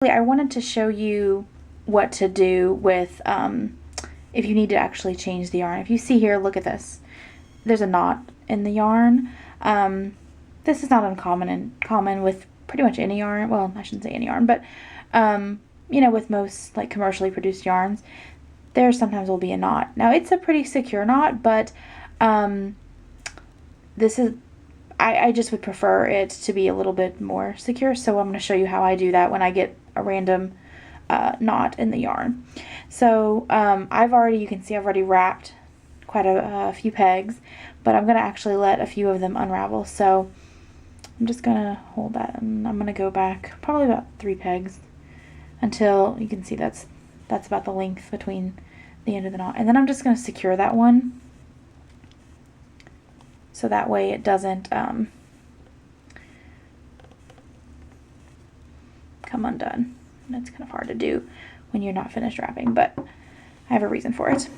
I wanted to show you what to do with if you need to actually change the yarn. If you see here, look at this. There's a knot in the yarn. This is not uncommon and common with pretty much any yarn. Well, I shouldn't say any yarn, but you know, with most like commercially produced yarns, there sometimes will be a knot. Now it's a pretty secure knot, but this is I just would prefer it to be a little bit more secure, so I'm going to show you how I do that when I get a random knot in the yarn. So you can see I've already wrapped quite a few pegs, but I'm going to actually let a few of them unravel. So I'm just going to hold that, and I'm going to go back probably about 3 pegs until you can see that's about the length between the end of the knot. And then I'm just going to secure that one, so that way it doesn't come undone. And it's kind of hard to do when you're not finished wrapping, but I have a reason for it.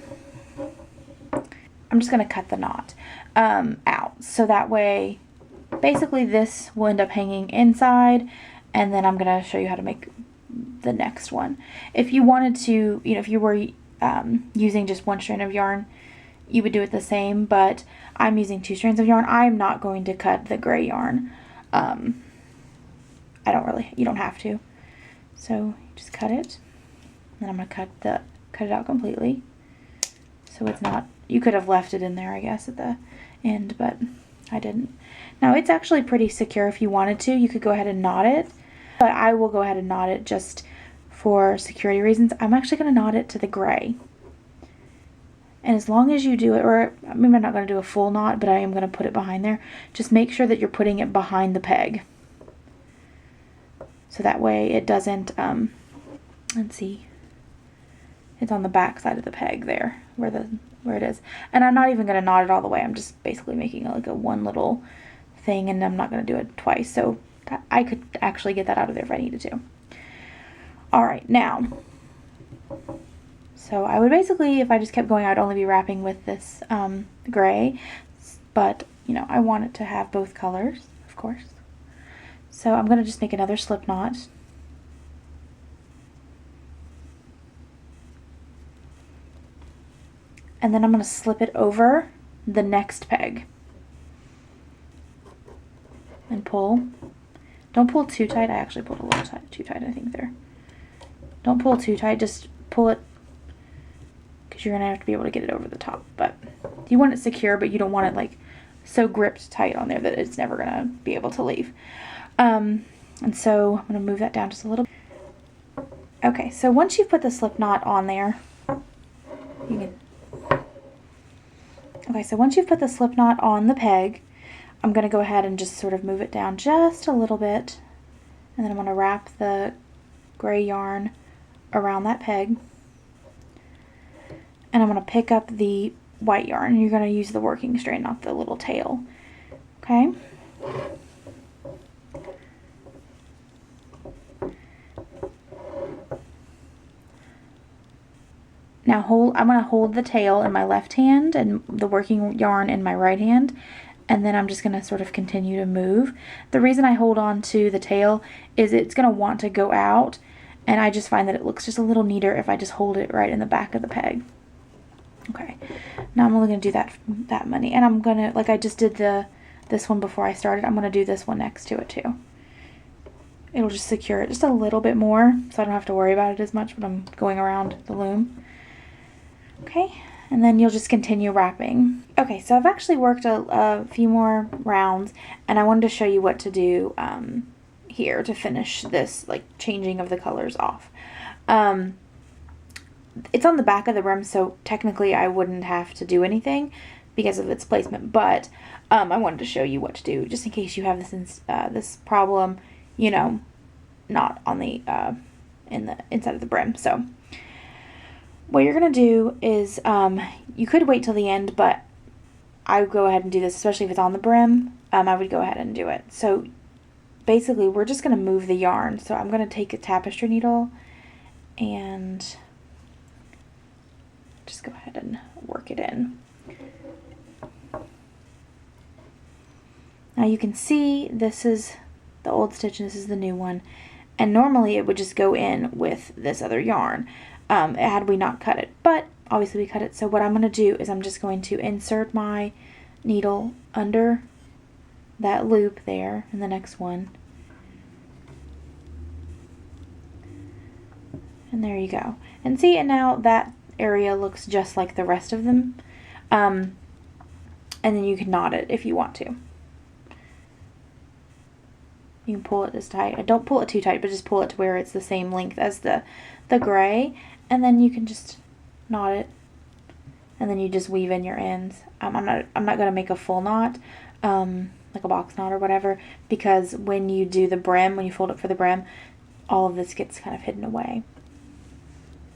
I'm just going to cut the knot out, so that way basically this will end up hanging inside, and then I'm going to show you how to make the next one. If you wanted to, you know, if you were using just 1 strand of yarn, you would do it the same, but I'm using 2 strands of yarn. I'm not going to cut the gray yarn. You don't have to. So just cut it. Then I'm going to cut it out completely. So it's not, you could have left it in there, I guess, at the end, but I didn't. Now it's actually pretty secure. If you wanted to, you could go ahead and knot it, but I will go ahead and knot it just for security reasons. I'm actually going to knot it to the gray. And as long as you do it, or maybe I'm not going to do a full knot, but I am going to put it behind there. Just make sure that you're putting it behind the peg. So that way it doesn't, let's see, it's on the back side of the peg there, where it is. And I'm not even going to knot it all the way. I'm just basically making like a one little thing, and I'm not going to do it twice. So I could actually get that out of there if I needed to. All right, now. So I would basically, if I just kept going, I would only be wrapping with this gray, but you know, I want it to have both colors, of course. So I'm going to just make another slip knot. And then I'm going to slip it over the next peg. And pull. Don't pull too tight. I actually pulled a little too tight, I think, there. Don't pull too tight, just pull it, because you're going to have to be able to get it over the top. But you want it secure, but you don't want it like so gripped tight on there that it's never going to be able to leave. And so I'm going to move that down just a little bit. Okay, so once you've put the slip knot on there, once you've put the slip knot on the peg, I'm going to go ahead and just sort of move it down just a little bit, and then I'm going to wrap the gray yarn around that peg, and I'm going to pick up the white yarn. You're going to use the working strand, not the little tail. Okay? Now I'm going to hold the tail in my left hand and the working yarn in my right hand, and then I'm just going to sort of continue to move. The reason I hold on to the tail is it's going to want to go out, and I just find that it looks just a little neater if I just hold it right in the back of the peg. Okay, now I'm only going to do that many, and I'm going to, like I just did this one before I started, I'm going to do this one next to it too. It'll just secure it just a little bit more, so I don't have to worry about it as much when I'm going around the loom. Okay, and then you'll just continue wrapping. Okay, so I've actually worked a few more rounds, and I wanted to show you what to do here to finish this, like, changing of the colors off. It's on the back of the brim, so technically I wouldn't have to do anything because of its placement, but I wanted to show you what to do, just in case you have this problem, you know, not on the in the inside of the brim. So what you're going to do is, you could wait till the end, but I would go ahead and do this, especially if it's on the brim. I would go ahead and do it. So basically, we're just going to move the yarn. So I'm going to take a tapestry needle and just go ahead and work it in. Now you can see this is the old stitch and this is the new one. And normally it would just go in with this other yarn had we not cut it. But obviously we cut it. So what I'm going to do is I'm just going to insert my needle under that loop there in the next one. And there you go. And see, and now that area looks just like the rest of them. And then you can knot it if you want to. You can pull it as tight. Don't pull it too tight, but just pull it to where it's the same length as the gray. And then you can just knot it. And then you just weave in your ends. I'm not going to make a full knot, like a box knot or whatever, because when you do the brim, when you fold it for the brim, all of this gets kind of hidden away.